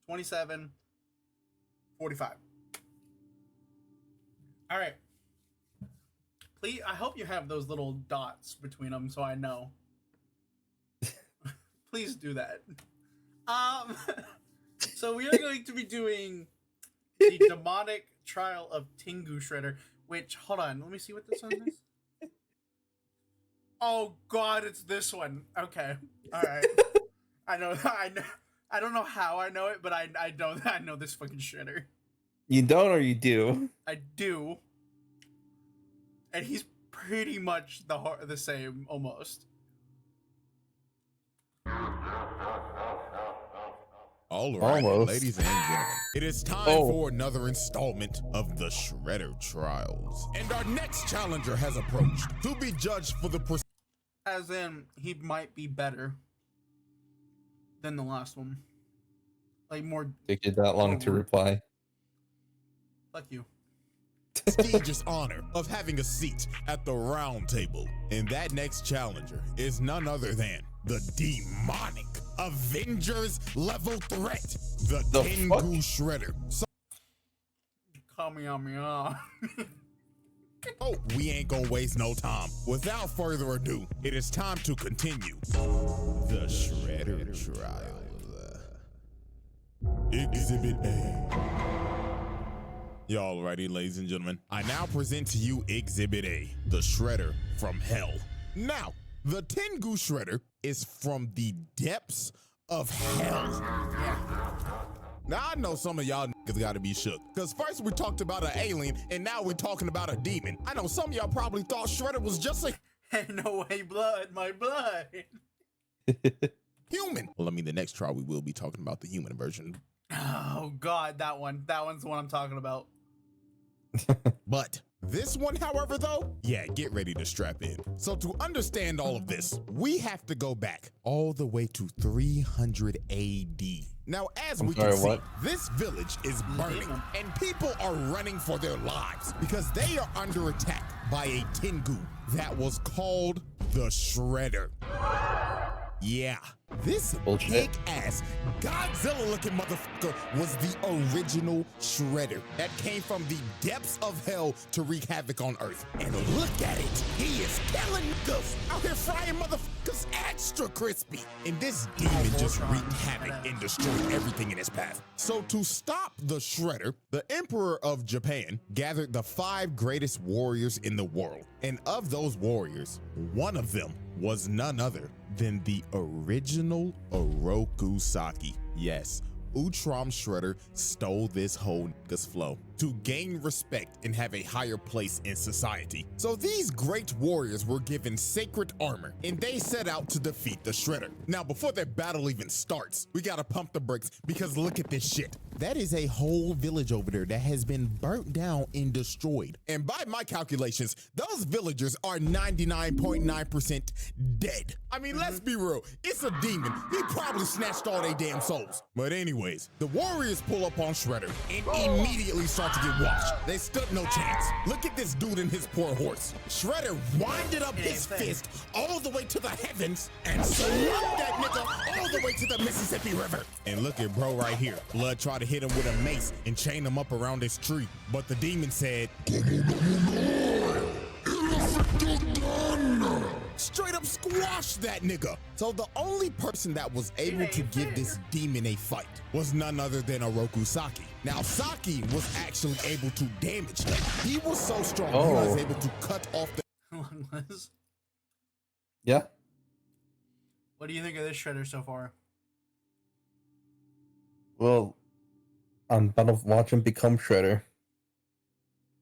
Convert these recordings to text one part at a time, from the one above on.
27, 45. All right. Please, I hope you have those little dots between them so I know. Please do that. So we are going to be doing the demonic trial of Tengu Shredder, which, hold on, let me see what this one is. Oh God, it's this one. Okay. All right. I know. I don't know how I know it, but I know this fucking Shredder. You don't or you do? I do. And he's pretty much the same, almost. All right, ladies and gentlemen, it is time for another installment of the Shredder Trials. And our next challenger has approached to be judged for the... As in, he might be better than the last one. Like, more... Take you that long to reply. Fuck you. Prestigious honor of having a seat at the round table. And that next challenger is none other than the demonic Avengers level threat, the Tengu Shredder. So oh, we ain't gonna waste no time. Without further ado, it is time to continue the Shredder Trials. Exhibit A. Y'all ready, ladies and gentlemen? I now present to you Exhibit A, the Shredder from Hell. Now, the Tengu Shredder is from the depths of hell. Now, I know some of y'all niggas gotta be shook, because first we talked about an alien, and now we're talking about a demon. I know some of y'all probably thought Shredder was just a... Ain't no way, blood, my blood. Human. Well, I mean, the next trial we will be talking about the human version. Oh, God, that one. That one's the one I'm talking about. But this one, however, though, yeah, get ready to strap in. So to understand all of this, we have to go back all the way to 300 AD. Now, as we can see, this village is burning and people are running for their lives because they are under attack by a Tengu that was called the Shredder. Yeah, this big-ass Godzilla-looking motherfucker was the original Shredder that came from the depths of hell to wreak havoc on Earth. And look at it, he is killing niggas out here frying motherfuckers extra crispy. And this demon just wreaked havoc and destroyed everything in his path. So to stop the Shredder, the Emperor of Japan gathered the 5 greatest warriors in the world. And of those warriors, one of them was none other than the original Oroku Saki. Yes, Utram Shredder stole this whole nigga's flow to gain respect and have a higher place in society. So these great warriors were given sacred armor and they set out to defeat the Shredder. Now, before their battle even starts, we gotta pump the brakes because look at this shit. That is a whole village over there that has been burnt down and destroyed. And by my calculations, those villagers are 99.9% dead. I mean, let's be real. It's a demon. He probably snatched all their damn souls. But anyways, the warriors pull up on Shredder and immediately start to get washed. They stood no chance. Look at this dude and his poor horse. Shredder winded up his fist all the way to the heavens and slapped that nigga all the way to the Mississippi River. And look at bro right here. Blood tried to hit him with a mace and chain him up around his tree. But the demon said, straight up squashed that nigga. So the only person that was able to give this demon a fight was none other than Oroku Saki. Now, Saki was actually able to damage him. He was so strong, he was able to cut off the... Yeah. What do you think of this Shredder so far? Well, I'm about to watch him become Shredder.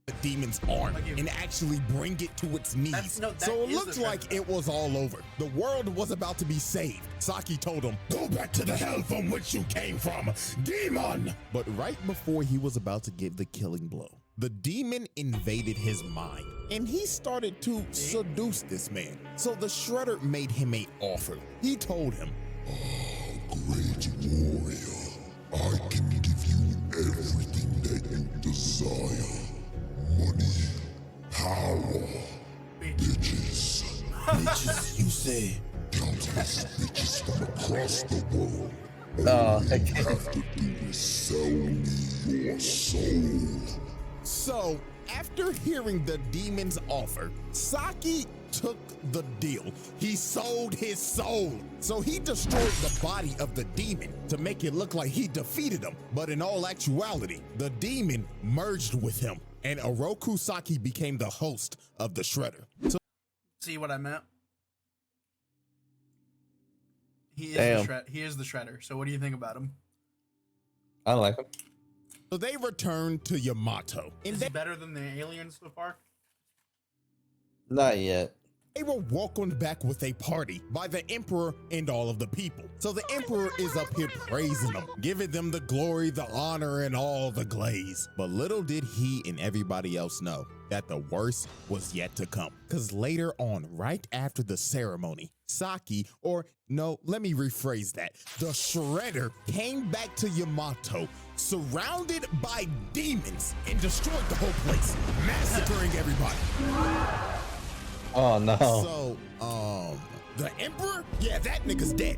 The demon's arm and actually bring it to its knees. So it looked like it was all over. The world was about to be saved. Saki told him, go back to the hell from which you came from, demon! But right before he was about to give the killing blow, the demon invaded his mind and he started to seduce this man. So the Shredder made him an offer. He told him, oh, great warrior, I can give you everything that you desire. Money, power, bitches. Bitches, you say? Countless bitches from across the world. Oh, All you have to do is sell me your soul. So, after hearing the demon's offer, Saki took the deal. He sold his soul. So he destroyed the body of the demon to make it look like he defeated him. But in all actuality, the demon merged with him, and Oroku Saki became the host of the Shredder. So See what I meant? He is the Shredder. So what do you think about him? I don't like him. they returned to Yamato, and Is he better than the aliens so far? Not yet. they were welcomed back with a party by the emperor and all of the people. So the emperor is up here praising them, giving them the glory, the honor, and all the glaze. But little did he and everybody else know that the worst was yet to come. Because later on, right after the ceremony, Saki, or no, let me rephrase that, the Shredder came back to Yamato, surrounded by demons, and destroyed the whole place, massacring everybody. Oh no. So, the Emperor? Yeah, that nigga's dead.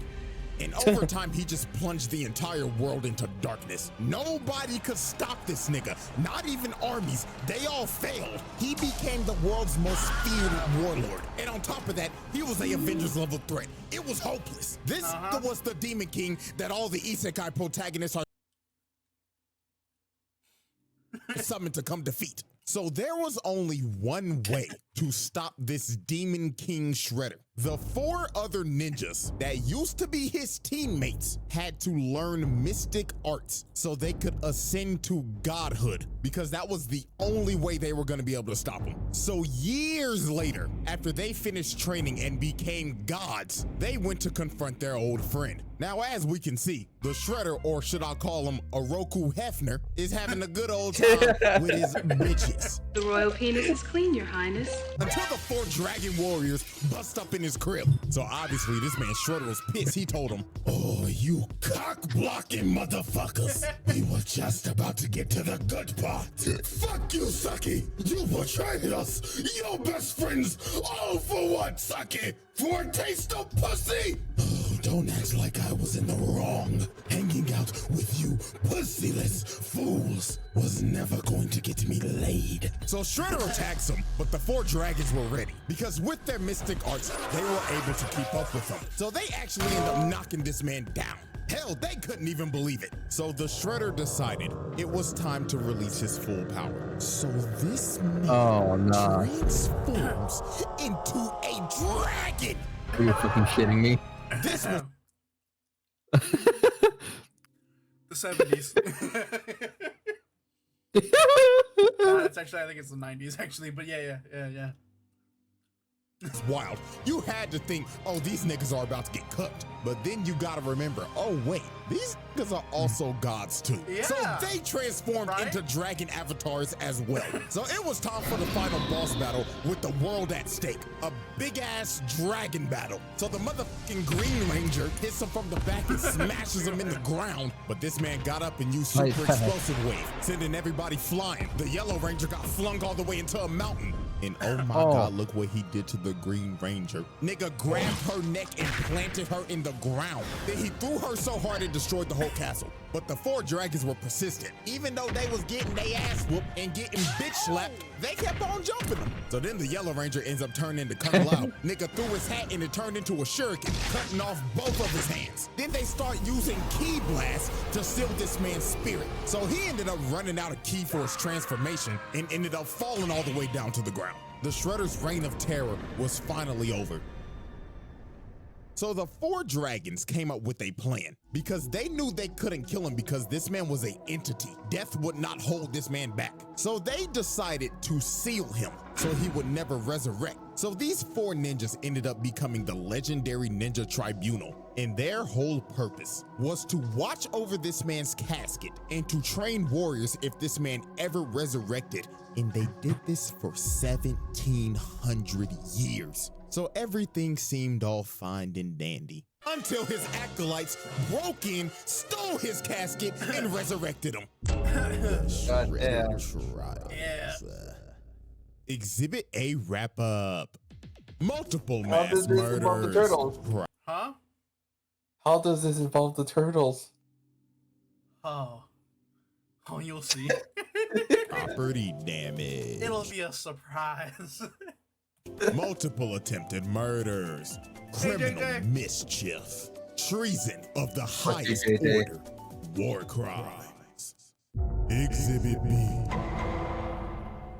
And over time, he just plunged the entire world into darkness. Nobody could stop this nigga, not even armies. They all failed. He became the world's most feared warlord. And on top of that, he was a Avengers level threat. It was hopeless. This was the Demon King that all the isekai protagonists are summoned to come defeat. So there was only one way to stop this Demon King Shredder. The 4 other ninjas that used to be his teammates had to learn mystic arts so they could ascend to godhood, because that was the only way they were going to be able to stop him. So years later, after they finished training and became gods, they went to confront their old friend. Now, as we can see, the Shredder, or should I call him Oroku Hefner, is having a good old time with his bitches. The royal penis is clean, Your Highness. Until the 4 dragon warriors bust up in his crib. So obviously this man Shredder was pissed. He told him, "Oh, you cock-blocking motherfuckers. We were just about to get to the good part. Fuck you, Saki. You betrayed us. Your best friends. All for what, Saki? For a taste of pussy? Oh, don't act like I was in the wrong. Hanging out with you pussyless fools was never going to get me laid." So Shredder attacks him, but the 4 dragons were ready, because with their mystic arts, they were able to keep up with him. So they actually end up knocking this man down. Hell, they couldn't even believe it. So the Shredder decided it was time to release his full power. So this man transforms into a dragon. Are you fucking shitting me? This was The 70s. It's actually, I think it's the 90s actually, but yeah. wild. You had to think, oh, these niggas are about to get cooked. But then you gotta remember, oh wait, these niggas are also gods too. Yeah. So they transformed into dragon avatars as well. So it was time for the final boss battle with the world at stake. A big ass dragon battle. So the motherfucking Green Ranger hits him from the back and smashes him in the ground. But this man got up and used super explosive wave, sending everybody flying. The Yellow Ranger got flung all the way into a mountain. And oh my God, look what he did to the Green Ranger. Nigga grabbed her neck and planted her in the ground. Then he threw her so hard it destroyed the whole castle. But the 4 dragons were persistent. Even though they was getting their ass whooped and getting bitch slapped, they kept on jumping them. So then the Yellow Ranger ends up turning into Kung Lao. Nigga threw his hat and it turned into a shuriken, cutting off both of his hands. Then they start using Ki Blast to seal this man's spirit. So he ended up running out of ki for his transformation and ended up falling all the way down to the ground. The Shredder's reign of terror was finally over. So the 4 dragons came up with a plan, because they knew they couldn't kill him because this man was an entity. Death would not hold this man back. So they decided to seal him so he would never resurrect. So these 4 ninjas ended up becoming the legendary Ninja Tribunal, and their whole purpose was to watch over this man's casket and to train warriors if this man ever resurrected. And they did this for 1700 years. So everything seemed all fine and dandy until his acolytes broke in, stole his casket, and resurrected him. God damn. Exhibit A wrap up. Multiple mass How did this involve the murders. turtles? Huh? How does this involve the turtles? Oh, you'll see. Property damage. It'll be a surprise. Multiple attempted murders. Criminal JJ. mischief. Treason of the highest JJ. order. War crimes. Exhibit B.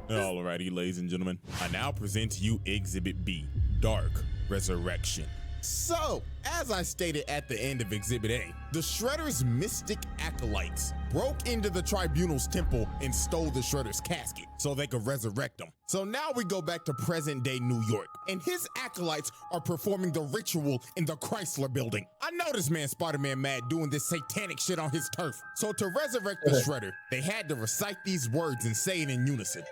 Alrighty, ladies and gentlemen. I now present to you Exhibit B. Dark Resurrection. So, as I stated at the end of Exhibit A, the Shredder's mystic acolytes broke into the Tribunal's temple and stole the Shredder's casket so they could resurrect him. So now we go back to present-day New York, and his acolytes are performing the ritual in the Chrysler Building. I know this man Spider-Man mad doing this satanic shit on his turf. So to resurrect the Shredder, they had to recite these words and say it in unison.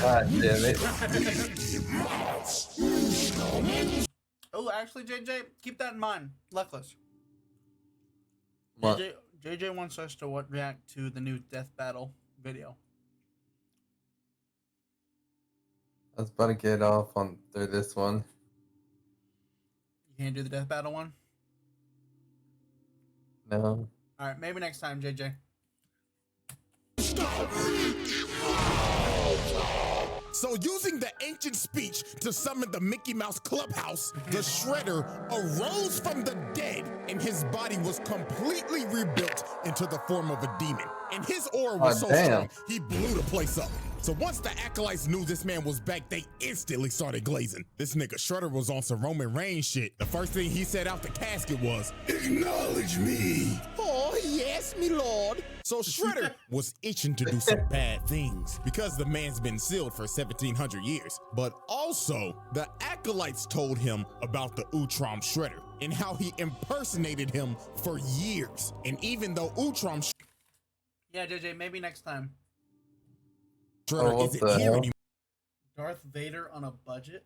God damn it. Oh, actually, JJ, keep that in mind. Luckless. What? JJ wants us to react to the new Death Battle video. I was about to get off on through this one. You can't do the Death Battle one? No. Alright, maybe next time, JJ. So using the ancient speech to summon the Mickey Mouse Clubhouse, the Shredder arose from the dead and his body was completely rebuilt into the form of a demon. And his aura was so strong, he blew the place up. So once the acolytes knew this man was back, they instantly started glazing. This nigga Shredder was on some Roman Reigns shit. The first thing he said out the casket was, "Acknowledge me." Oh, yes, me lord. So Shredder was itching to do some bad things because the man's been sealed for 1700 years. But also, the acolytes told him about the Cjdachamp Shredder and how he impersonated him for years. And even though Cjdachamp Yeah, JJ, maybe next time. Shredder isn't here anymore. Darth Vader on a budget?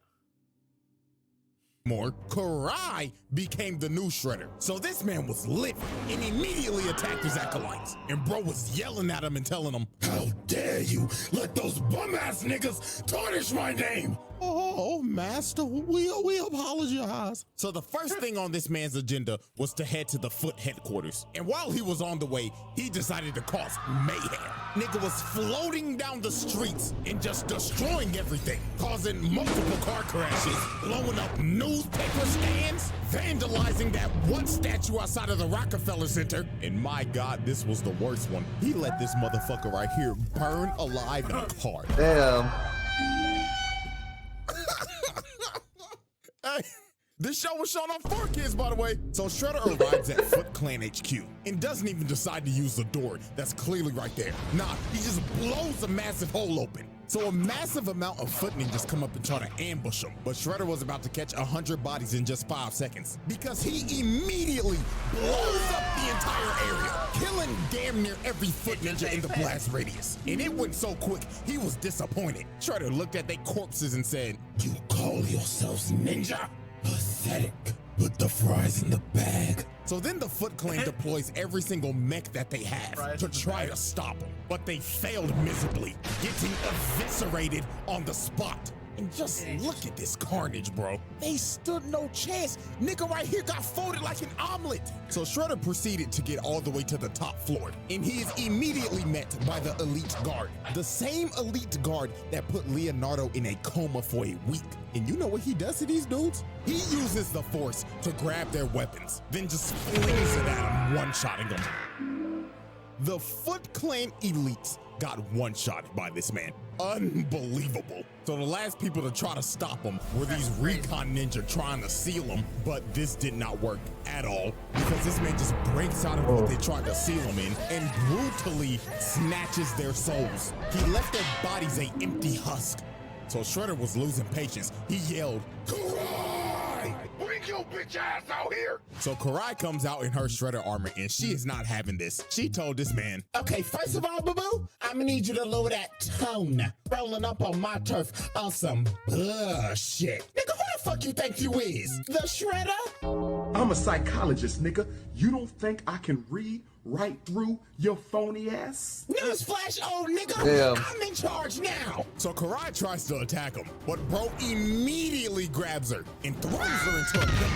Karai became the new Shredder. So this man was livid and immediately attacked his acolytes. And bro was yelling at him and telling him, "How dare you let those bum-ass niggas tarnish my name?" Oh, master, we apologize. So the first thing on this man's agenda was to head to the Foot headquarters. And while he was on the way, he decided to cause mayhem. Nigga was floating down the streets and just destroying everything, causing multiple car crashes, blowing up newspaper stands, vandalizing that one statue outside of the Rockefeller Center. And my God, this was the worst one. He let this motherfucker right here burn alive in a car. Damn. Hey, this show was shown on 4Kids, by the way. So Shredder arrives at Foot Clan HQ and doesn't even decide to use the door that's clearly right there. Nah, he just blows a massive hole open. So a massive amount of Foot ninjas come up and try to ambush him. But Shredder was about to catch 100 bodies in just 5 seconds because he immediately blows up the entire area, killing damn near every Foot ninja in the blast radius. And it went so quick, he was disappointed. Shredder looked at their corpses and said, "You call yourselves ninja? Pathetic. Put the fries in the bag." So then the Foot Clan deploys every single mech that they have to try to stop him. But they failed miserably, getting eviscerated on the spot. And just look at this carnage, bro. They stood no chance. Nigga right here got folded like an omelet. So Shredder proceeded to get all the way to the top floor. And he is immediately met by the elite guard. The same elite guard that put Leonardo in a coma for a week. And you know what he does to these dudes? He uses the force to grab their weapons, then just flings it at them, one-shotting them. The Foot Clan elites got one-shot by this man. Unbelievable. So the last people to try to stop him were these recon ninja trying to seal him, but this did not work at all because this man just breaks out of what they tried to seal him in and brutally snatches their souls. He left their bodies an empty husk. So Shredder was losing patience. He yelled, "Karai! Bring your bitch ass out here!" So Karai comes out in her Shredder armor and she is not having this. She told this man, "Okay, first of all, boo-boo, I'm gonna need you to lower that tone. Rolling up on my turf on some bullshit. Nigga, who the fuck you think you is? The Shredder?" I'm a psychologist, nigga. You don't think I can read, right through your phony ass. Newsflash, old nigga! Damn. I'm in charge now! So Karai tries to attack him, but bro immediately grabs her and throws her into a pillar.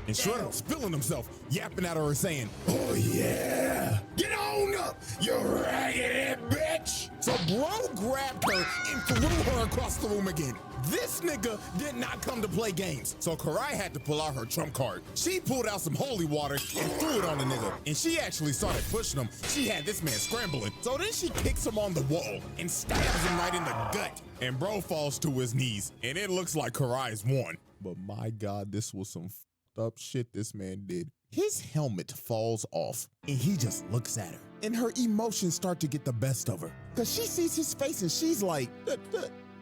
And Shredder's feeling himself, yapping at her and saying, "Oh yeah, get on up, you raggedy bitch!" So bro grabbed her and threw her across the room again. This nigga did not come to play games, so Karai had to pull out her trump card. She pulled out some holy water and threw it on the nigga, and she actually started pushing him. She had this man scrambling, so then she kicks him on the wall and stabs him right in the gut. And bro falls to his knees, and it looks like Karai's won. But my God, this was some up shit this man did. His helmet falls off and he just looks at her, and her emotions start to get the best of her because she sees his face and she's like,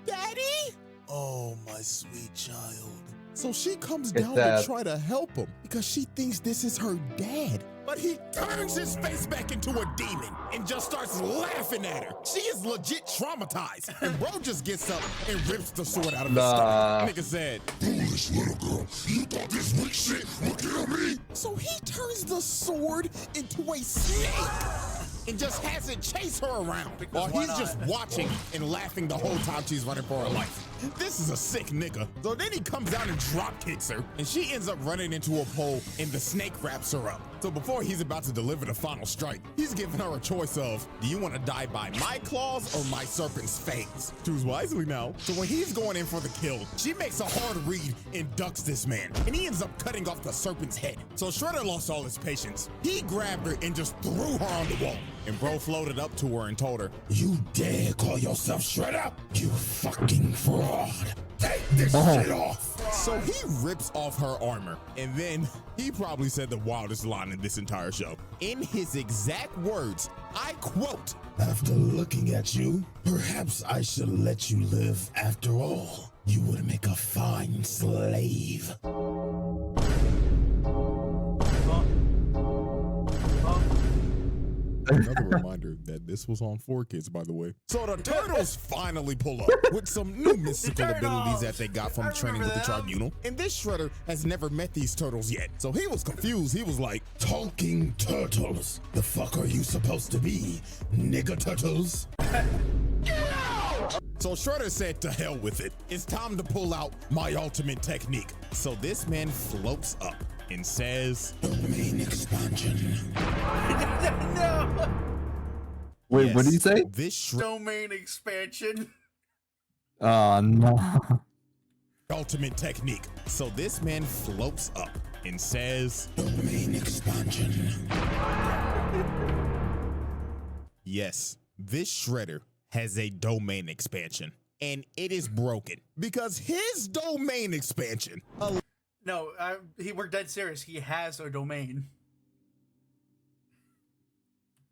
"Daddy? Oh, my sweet child." So she comes down to try to help him because she thinks this is her dad. But he turns his face back into a demon and just starts laughing at her. She is legit traumatized. And bro just gets up and rips the sword out of his stomach. Nigga said, Foolish little girl, you thought this weak shit would kill me? so he turns the sword into a snake and just has it chase her around while he's just watching and laughing the whole time she's running for her life. This is a sick nigga. So then he comes down and drop kicks her, and she ends up running into a pole, and the snake wraps her up. So before he's about to deliver the final strike, he's giving her a choice of, do you want to die by my claws or my serpent's fangs? Choose wisely now. So when he's going in for the kill, she makes a hard read and ducks this man, and he ends up cutting off the serpent's head. So Shredder lost all his patience. He grabbed her and just threw her on the wall. And bro floated up to her and told her, "You dare call yourself Shredder? You fucking fraud. Take this shit off." So he rips off her armor, and then he probably said the wildest line in this entire show. In his exact words, I quote, "After looking at you, perhaps I should let you live after all. You would make a fine slave." Another reminder that this was on 4Kids, by the way. So the turtles finally pull up with some new mystical abilities that they got from training with the tribunal. And this Shredder has never met these turtles yet. So he was confused. He was like, "Talking turtles? The fuck are you supposed to be, nigga turtles?" So Shredder said, to hell with it. It's time to pull out my ultimate technique. So this man floats up and says, "Domain expansion." No. Wait, what did he say? This Domain expansion. Oh, no. ultimate technique. So this man floats up and says, "Domain expansion." Yes, this Shredder has a domain expansion, and it is broken because his domain expansion No, we're dead serious. He has a domain.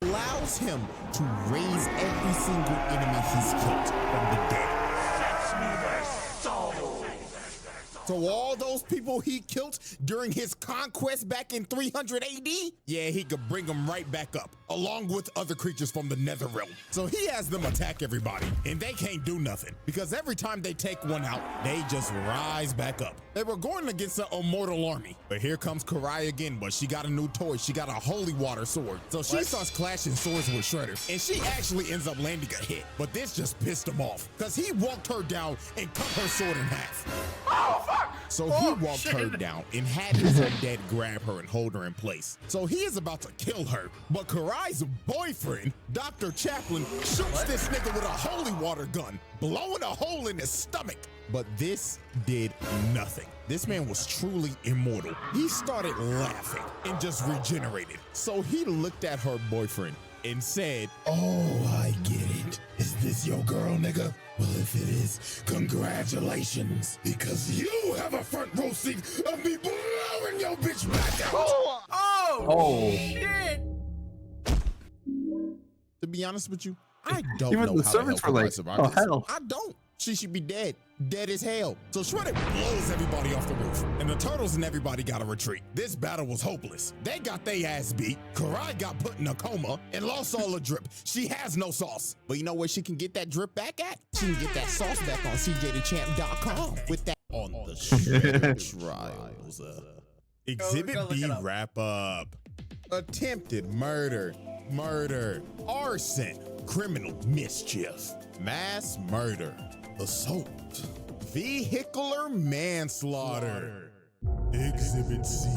allows him to raise every single enemy he's killed from the dead. So all those people he killed during his conquest back in 300 AD, yeah, he could bring them right back up, along with other creatures from the nether realm. So he has them attack everybody, and they can't do nothing, because every time they take one out, they just rise back up. They were going against an immortal army, but here comes Karai again, but she got a new toy. She got a holy water sword. So she starts clashing swords with Shredder, and she actually ends up landing a hit, but this just pissed him off, because he walked her down and cut her sword in half. Oh, fuck! So he walked her down and had his undead grab her and hold her in place. So he is about to kill her, but Karai's boyfriend, Dr. Chaplin, shoots this nigga with a holy water gun, blowing a hole in his stomach. But this did nothing. This man was truly immortal. He started laughing and just regenerated. So he looked at her boyfriend and said, "Oh, I get it. Is this your girl, nigga? Well, if it is, congratulations, because you have a front row seat of me blowing your bitch back out." Oh, shit. To be honest with you, I don't Even know the how servants the hell were like, Karai survived "Oh, this. hell." I don't. She should be dead. Dead as hell. So Shredder blows everybody off the roof, and the turtles and everybody got to retreat. This battle was hopeless. They got their ass beat. Karai got put in a coma and lost all the drip. She has no sauce. But you know where she can get that drip back at? She can get that sauce back on Cjdachamp.com with that on the Shredder trials. Exhibit B wrap up. attempted murder, arson, criminal mischief, mass murder, assault, vehicular manslaughter. Exhibit C.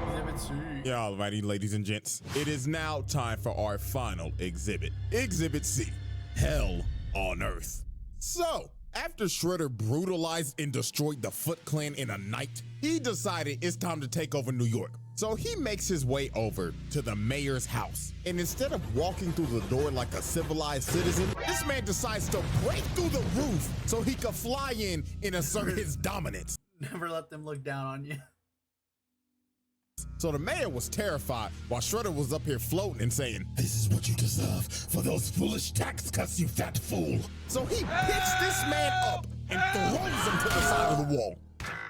Exhibit C. Yeah, alrighty, ladies and gents. It is now time for our final exhibit. Exhibit C. Hell on Earth. So, after Shredder brutalized and destroyed the Foot Clan in a night, he decided it's time to take over New York. So he makes his way over to the mayor's house. And instead of walking through the door like a civilized citizen, this man decides to break through the roof so he could fly in and assert his dominance. Never let them look down on you. So the mayor was terrified while Shredder was up here floating and saying, "This is what you deserve for those foolish tax cuts, you fat fool." So he picks this man up and throws him to the side of the wall.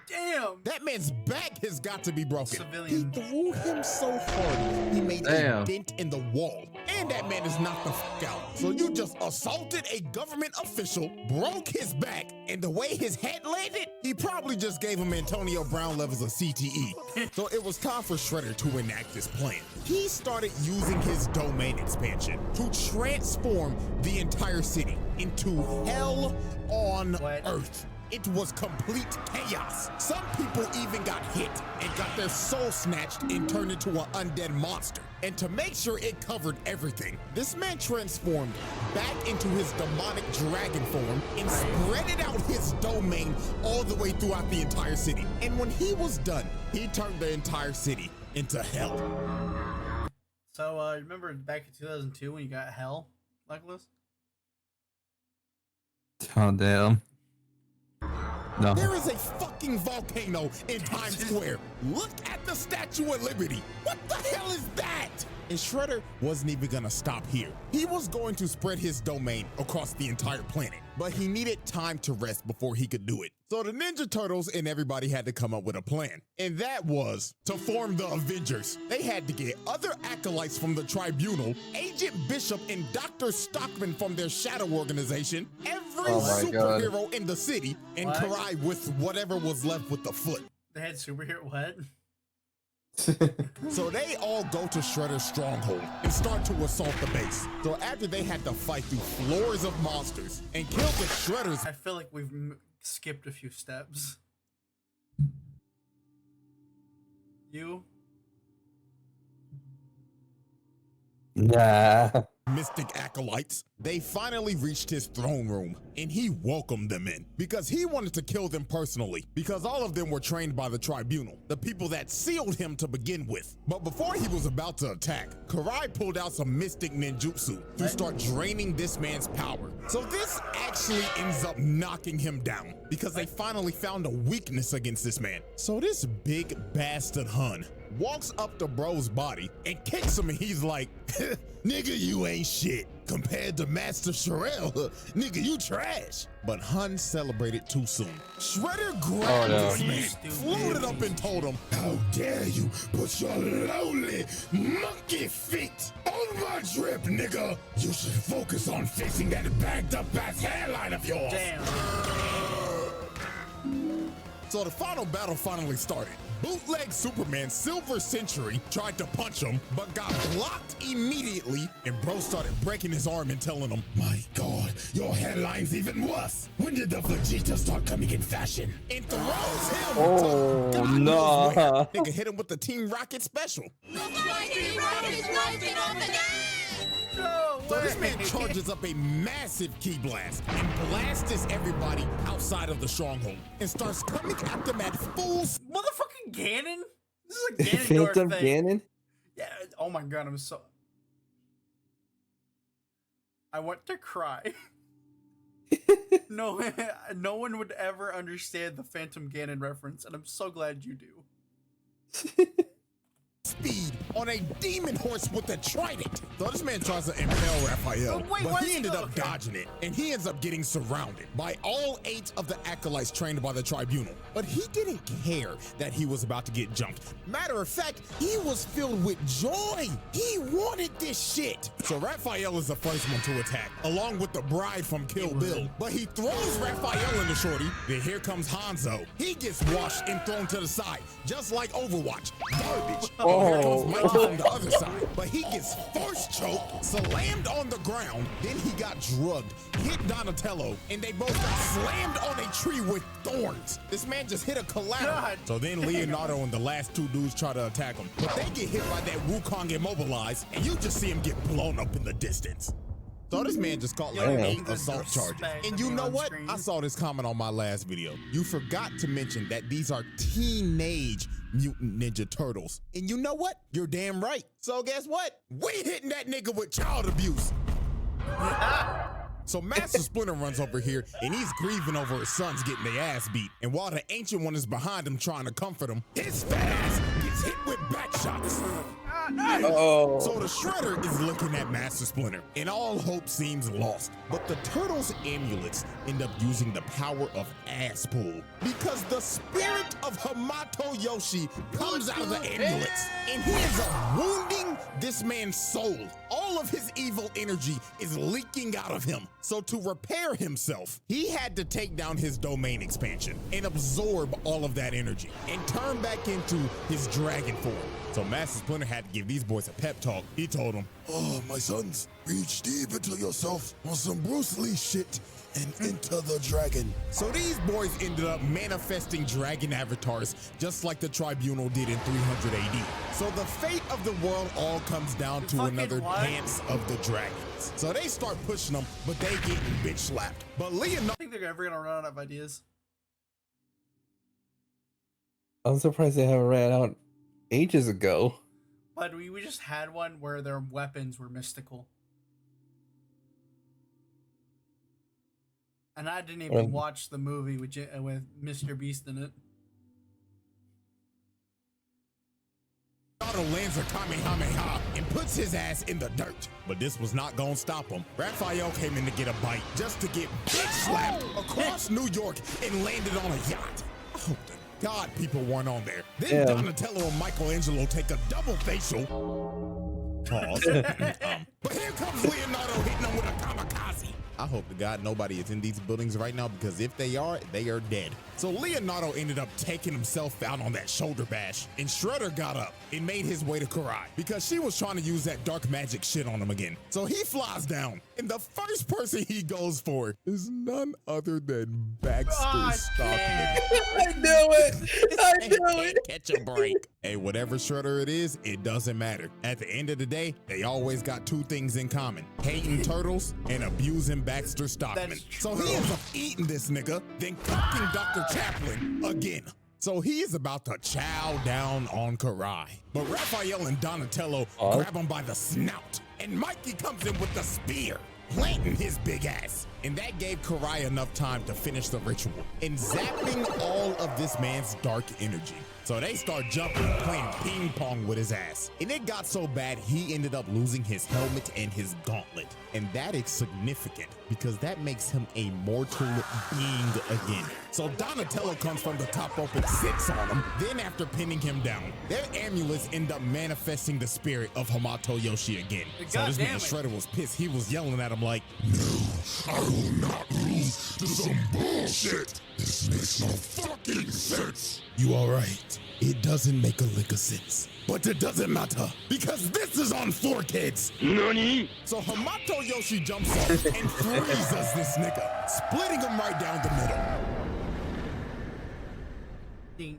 Damn! That man's back has got to be broken. Civilian. He threw him so hard, he made a dent in the wall. And that man is knocked the fuck out. So you just assaulted a government official, broke his back, and the way his head landed, he probably just gave him Antonio Brown levels of CTE. So it was time for Shredder to enact his plan. He started using his domain expansion to transform the entire city into hell on Earth. It was complete chaos. Some people even got hit and got their soul snatched and turned into an undead monster. And to make sure it covered everything, this man transformed back into his demonic dragon form and spread out his domain all the way throughout the entire city. And when he was done, he turned the entire city into hell. So, remember back in 2002 when you got hell, Legolas? Oh, damn. No. There is a fucking volcano in Times Square. Look at the Statue of Liberty. What the hell is that? And Shredder wasn't even gonna stop here. He was going to spread his domain across the entire planet, but he needed time to rest before he could do it. So the Ninja Turtles and everybody had to come up with a plan, and that was to form the Avengers. They had to get other acolytes from the Tribunal, Agent Bishop and Dr. Stockman from their shadow organization, every superhero in the city, and Karai with whatever was left with the foot. They had superhero what? So they all go to Shredder's stronghold and start to assault the base. So after they had to fight through floors of monsters and kill the Shredders, I feel like we've skipped a few steps. You? Nah. mystic acolytes, they finally reached his throne room and he welcomed them in because he wanted to kill them personally because all of them were trained by the Tribunal, the people that sealed him to begin with. But before he was about to attack, Karai pulled out some mystic ninjutsu to start draining this man's power. So this actually ends up knocking him down because they finally found a weakness against this man. So this big bastard Hun walks up to bro's body and kicks him and he's like, nigga, you ain't shit. Compared to Master Sherelle, nigga, you trash. But Hun celebrated too soon. Shredder grabbed this man, floated up and told him, how dare you put your lonely monkey feet on my drip, nigga. You should focus on fixing that bagged up ass hairline of yours. Damn. So the final battle finally started. Bootleg Superman Silver Century tried to punch him, but got blocked immediately, and bro started breaking his arm and telling him, my God, your hairline's even worse. When did the Vegeta start coming in fashion? And throws him to God knows where. Nigga hit him with the Team Rocket special. So this man charges up a massive ki blast and blasts everybody outside of the stronghold and starts coming at them at full speed. Motherfucking Ganon? This is a Ganondorf Phantom thing. Ganon? Yeah, oh my God, I'm so... I want to cry. No one would ever understand the Phantom Ganon reference, and I'm so glad you do. Speed on a demon horse with a trident. So this man tries to impale Raphael, but he ended up dodging it, and he ends up getting surrounded by all 8 of the acolytes trained by the Tribunal. But he didn't care that he was about to get jumped. Matter of fact, he was filled with joy. He wanted this shit. So Raphael is the first one to attack, along with the bride from Kill Bill. But he throws Raphael into Shorty. Then here comes Hanzo. He gets washed and thrown to the side, just like Overwatch. Garbage. Oh. Here comes from the other side, but he gets force choked, slammed on the ground, then he got drugged, hit Donatello, and they both got slammed on a tree with thorns. This man just hit a collateral. God. So then Leonardo and the last two dudes try to attack him, but they get hit by that Wukong immobilized, and you just see him get blown up in the distance. So this man just caught like Damn. 8 assault charges. Respect And you know on what? screen. I saw this comment on my last video. You forgot to mention that these are teenage Mutant Ninja Turtles. And you know what? You're damn right. So guess what? We hitting that nigga with child abuse. So Master Splinter runs over here and he's grieving over his sons getting their ass beat. And while the Ancient One is behind him trying to comfort him, his fat ass gets hit with back shots. Oh. So the Shredder is looking at Master Splinter, and all hope seems lost. But the Turtles' amulets end up using the power of ass pull because the spirit of Hamato Yoshi comes out of the amulets, and he ends up wounding this man's soul. All of his evil energy is leaking out of him. So to repair himself, he had to take down his domain expansion and absorb all of that energy and turn back into his dragon form. So Master Splinter had to give these boys a pep talk. He told them, "Oh, my sons, reach deep into yourself on some Bruce Lee shit and enter the dragon." So these boys ended up manifesting dragon avatars just like the Tribunal did in 300 AD. So the fate of the world all comes down to Fucking another what? Dance of the Dragons. So they start pushing them, but they getting bitch slapped. But Leonardo I think they're ever gonna run out of ideas. I'm surprised they haven't ran out ages ago. But we just had one where their weapons were mystical. And I didn't even watch the movie with Mr. Beast in it. lands a Kamehameha and puts his ass in the dirt. But this was not gonna stop him. Raphael came in to get a bite just to get bitch slapped across New York and landed on a yacht. I hope to God people weren't on there. Then Donatello and Michelangelo take a double facial. Pause. But here comes Leonardo hitting them with a kamikaze. I hope to God nobody is in these buildings right now, because if they are dead. So Leonardo ended up taking himself out on that shoulder bash, and Shredder got up and made his way to Karai because she was trying to use that dark magic shit on him again. So he flies down, and the first person he goes for is none other than Baxter Stockman. I knew it. I knew it. Catch a break. Hey, whatever Shredder it is, it doesn't matter. At the end of the day, they always got two things in common: hating turtles and abusing Baxter Stockman. So he ends up eating this nigga, then cooking Dr. Chaplin again. So he is about to chow down on Karai. But Raphael and Donatello grab him by the snout, and Mikey comes in with the spear, planting his big ass. And that gave Karai enough time to finish the ritual and zapping all of this man's dark energy. So they start jumping and playing ping pong with his ass. And it got so bad he ended up losing his helmet and his gauntlet. And that is significant because that makes him a mortal being again. So Donatello comes from the top rope and sits on him. Then after pinning him down, their amulets end up manifesting the spirit of Hamato Yoshi again. So this man Shredder was pissed. He was yelling at him like, I will not lose to some bullshit. This makes no fucking sense. "You all right? It doesn't make a lick of sense. But it doesn't matter, because this is on 4Kids. Nani? So Hamato Yoshi jumps up and freezes this nigga, splitting him right down the middle.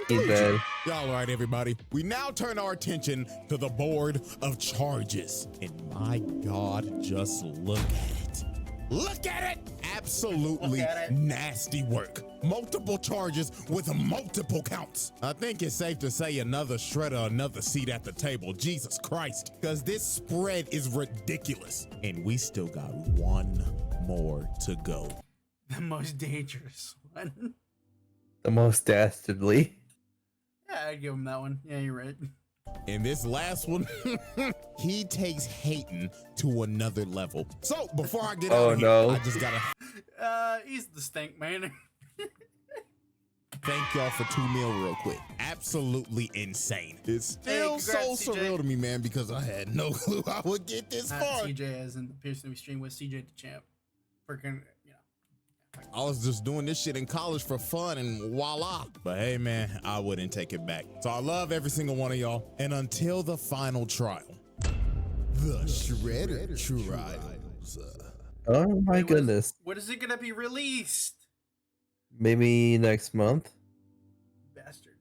He's dead. All right, everybody. We now turn our attention to the board of charges. And my God, just look at it. Look at it! Absolutely nasty work. Multiple charges with multiple counts. I think it's safe to say another Shredder, another seat at the table. Jesus Christ. Because this spread is ridiculous. And we still got one more to go. The most dangerous one. The most dastardly. Yeah, I'd give him that one. Yeah, you're right. And this last one, he takes hating to another level. So before I get out of here, I just gotta He's the stink man. thank y'all for 2 meal real quick. Absolutely insane. It's still congrats, so CJ. surreal to me, man, because I had no clue I would get this Not far. CJ as in the person we stream with, Cjdachamp. Freaking, you know. I was just doing this shit in college for fun and voila. But hey, man, I wouldn't take it back. So I love every single one of y'all. And until the final trial, the Shredder Trials. Oh my goodness. What is it gonna be released? Maybe next month. Bastard.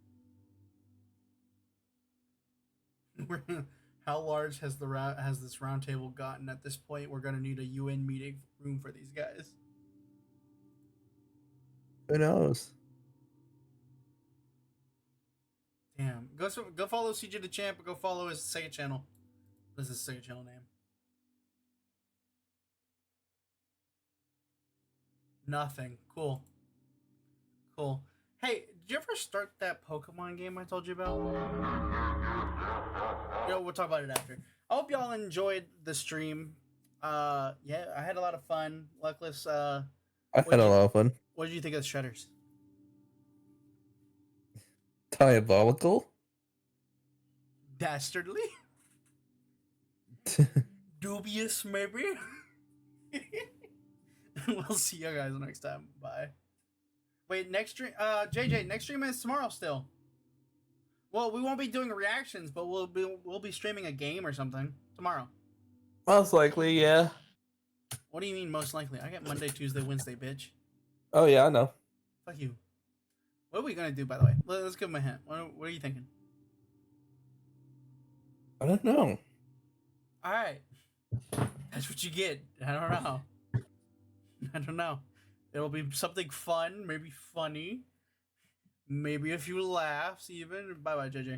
How large has this round table gotten at this point? We're gonna need a UN meeting room for these guys. Who knows? Damn. Go follow Cjdachamp and go follow his Sega channel. What is his Sega channel name? Nothing. Cool. Cool. Hey, did you ever start that Pokemon game I told you about? We'll talk about it after. I hope y'all enjoyed the stream. Yeah, I had a lot of fun. Luckless, I had a lot of fun. what did you think of the Shredders? Diabolical? Dastardly? Dubious, maybe? We'll see you guys next time. Bye. Wait, next stream, JJ, next stream is tomorrow still. Well, we won't be doing reactions, but we'll be streaming a game or something tomorrow. Most likely, yeah. What do you mean most likely? I get Monday, Tuesday, Wednesday, bitch. Oh yeah, I know. Fuck you. What are we gonna do, by the way? Let's give him a hint. What are you thinking? I don't know. All right. That's what you get. I don't know. I don't know. It'll be something fun, maybe funny, maybe a few laughs even. Bye bye, JJ.